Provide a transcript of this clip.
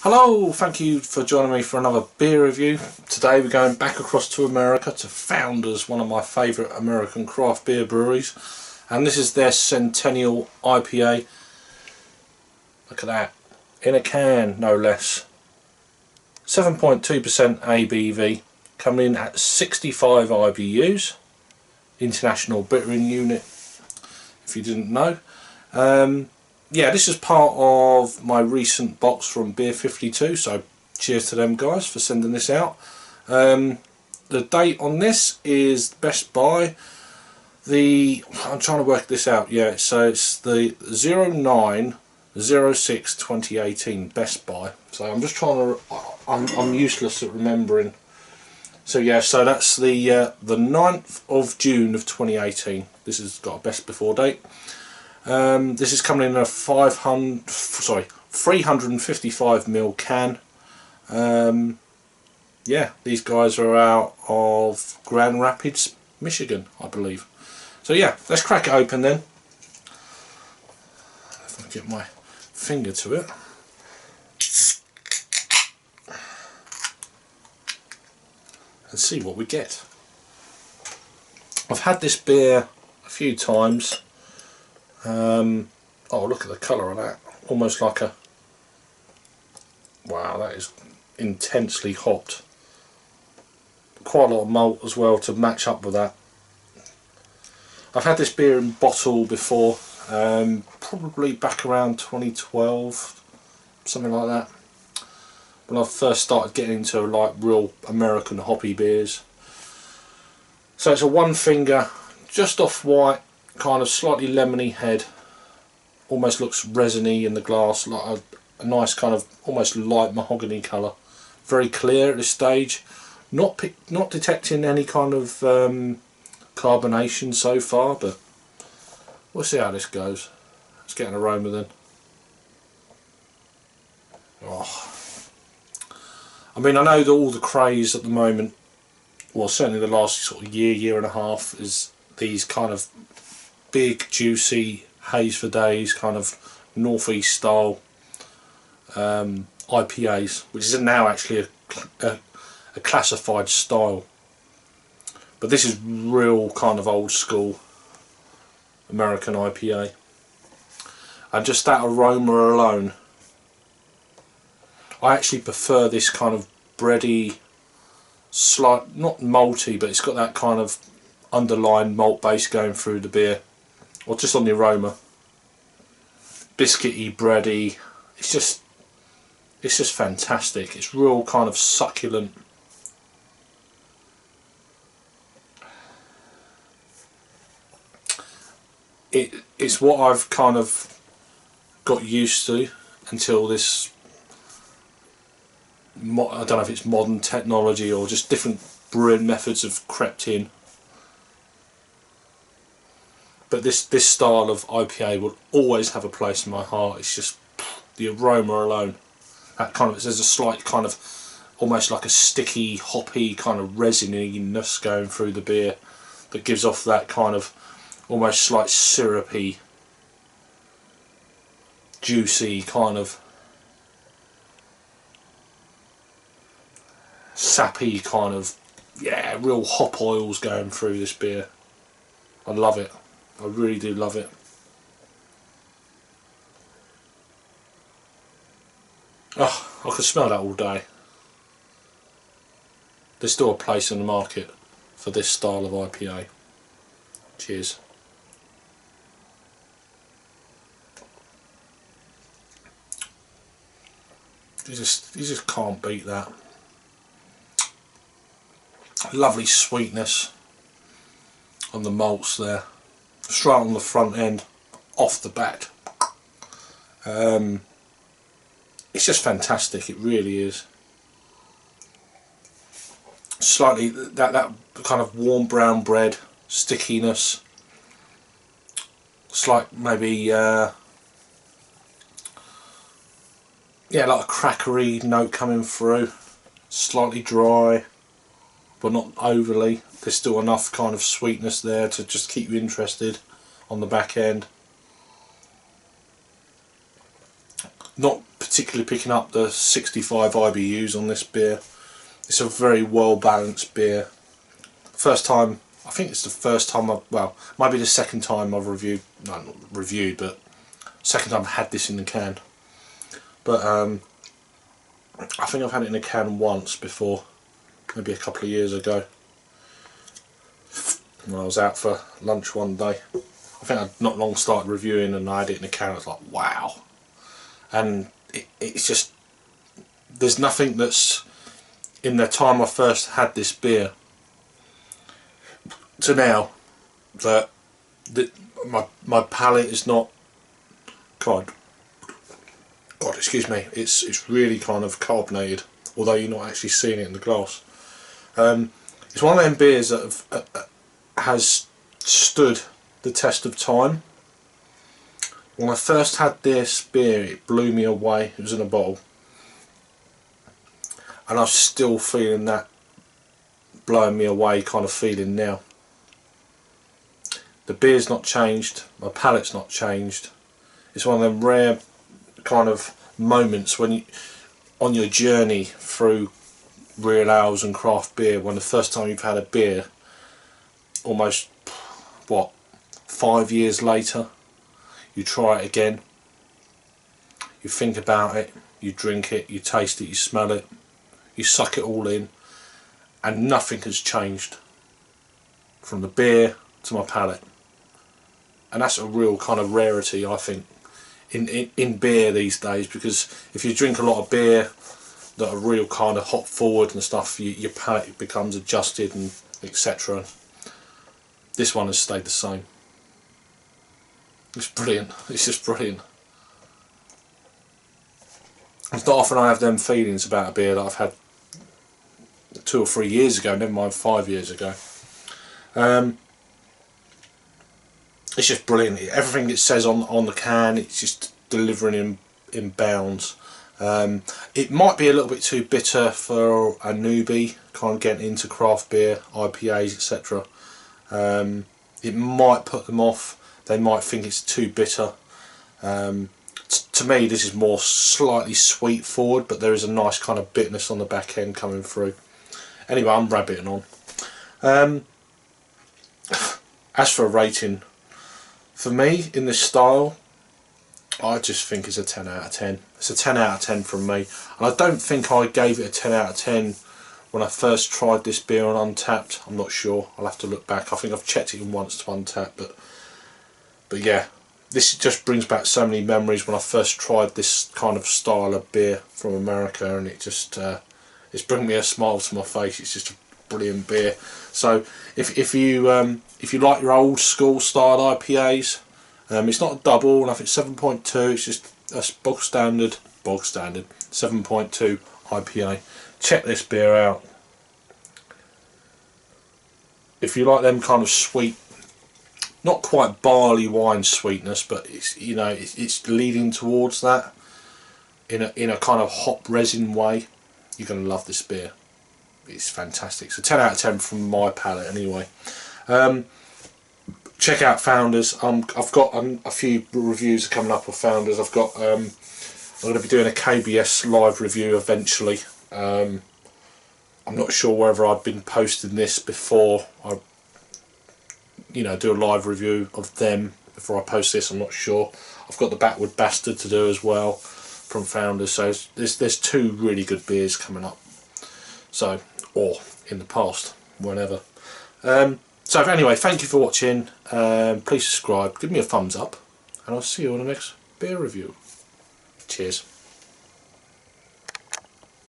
Hello, thank you for joining me for another beer review. Today we're going back across to America to Founders, one of my favourite American craft beer breweries, and this is their Centennial IPA. Look at that, in a can no less. 7.2% ABV, coming in at 65 IBUs, International Bittering Unit, if you didn't know. Yeah, this is part of my recent box from Beer 52, so cheers to them guys for sending this out. The date on this is Best By. I'm trying to work this out, yeah, so it's the 09/06/2018 Best By. So I'm just trying to, I'm useless at remembering. So yeah, so that's the 9th of June of 2018. This has got a best before date. This is coming in a 355ml can. Yeah, these guys are out of Grand Rapids, Michigan, I believe. So yeah, let's crack it open then. If I get my finger to it. And see what we get. I've had this beer a few times. Oh, look at the colour of that. Almost like a... Wow, that is intensely hopped. Quite a lot of malt as well to match up with that. I've had this beer in bottle before, probably back around 2012, something like that, when I first started getting into like real American hoppy beers. So it's a one finger, just off white, kind of slightly lemony head, almost looks resiny in the glass, like a nice kind of almost light mahogany colour. Very clear at this stage, not detecting any kind of carbonation so far, but we'll see how this goes. Let's get an aroma then. Oh. I mean, I know that all the craze at the moment, well certainly the last sort of year and a half, is these kind of big juicy haze for days kind of northeast style IPAs, which is now actually a classified style, but this is real kind of old school American IPA, and just that aroma alone, I actually prefer this kind of bready, slight, not malty, but it's got that kind of underlying malt base going through the beer, or just on the aroma. Biscuity, bready, it's just fantastic. It's real kind of succulent. It's what I've kind of got used to until this, I don't know if it's modern technology or just different brewing methods have crept in. But this style of IPA will always have a place in my heart. It's just the aroma alone. That kind of, there's a slight kind of, almost like a sticky, hoppy kind of resininess going through the beer that gives off that kind of almost slight syrupy, juicy kind of sappy kind of, yeah, real hop oils going through this beer. I love it. I really do love it. Oh, I could smell that all day. There's still a place in the market for this style of IPA. Cheers. You just can't beat that. Lovely sweetness on the malts there, straight on the front end, off the bat. It's just fantastic, it really is. Slightly that kind of warm brown bread stickiness, slight maybe yeah, like a crackery note coming through, slightly dry but not overly. There's still enough kind of sweetness there to just keep you interested on the back end. Not particularly picking up the 65 IBUs on this beer. It's a very well balanced beer. First time, I think it's the first time well, might be the second time I've reviewed, no, not reviewed, but second time I've had this in the can. But I think I've had it in a can once before, maybe a couple of years ago, when I was out for lunch one day. I think I'd not long started reviewing and I had it in a can. I was like, wow. And it's just, there's nothing that's, in the time I first had this beer to now, that my palate is not, God, excuse me, it's really kind of carbonated, although you're not actually seeing it in the glass. It's one of them beers that has stood the test of time. When I first had this beer, it blew me away. It was in a bottle, and I'm still feeling that blowing me away kind of feeling now. The beer's not changed, my palate's not changed. It's one of them rare kind of moments when you, on your journey through real ales and craft beer, when the first time you've had a beer, almost, what, 5 years later, you try it again, you think about it, you drink it, you taste it, you smell it, you suck it all in, and nothing has changed from the beer to my palate. And that's a real kind of rarity, I think, in beer these days, because if you drink a lot of beer that are real kind of hop forward and stuff, your palate becomes adjusted and etc. This one has stayed the same. It's brilliant. It's just brilliant. It's not often I have them feelings about a beer that I've had 2 or 3 years ago, never mind 5 years ago. It's just brilliant. Everything it says on the can, it's just delivering in bounds. It might be a little bit too bitter for a newbie, kind of getting into craft beer, IPAs, etc. It might put them off. They might think it's too bitter. To me, this is more slightly sweet forward, but there is a nice kind of bitterness on the back end coming through. Anyway, I'm rabbiting on. As for a rating, for me, in this style, I just think it's a 10 out of 10. It's a 10 out of 10 from me. And I don't think I gave it a 10 out of 10 when I first tried this beer on Untapped. I'm not sure. I'll have to look back. I think I've checked it in once to Untapped, but yeah, this just brings back so many memories when I first tried this kind of style of beer from America, and it just it's bringing me a smile to my face. It's just a brilliant beer. So if you like your old school style IPAs, it's not a double, and I think 7.2. It's just a bog standard 7.2 IPA. Check this beer out. If you like them kind of sweet, not quite barley wine sweetness, but it's, you know, it's leading towards that in a kind of hop resin way, you're going to love this beer. It's fantastic. So 10 out of 10 from my palate anyway. Check out Founders. I've got a few reviews coming up of Founders. I'm going to be doing a KBS live review eventually. I'm not sure whether I've been posting this before I, do a live review of them before I post this. I'm not sure. I've got the Backward Bastard to do as well from Founders. So there's 2 really good beers coming up. So, or in the past, whenever. So anyway, thank you for watching. Please subscribe, give me a thumbs up, and I'll see you on the next beer review. Cheers.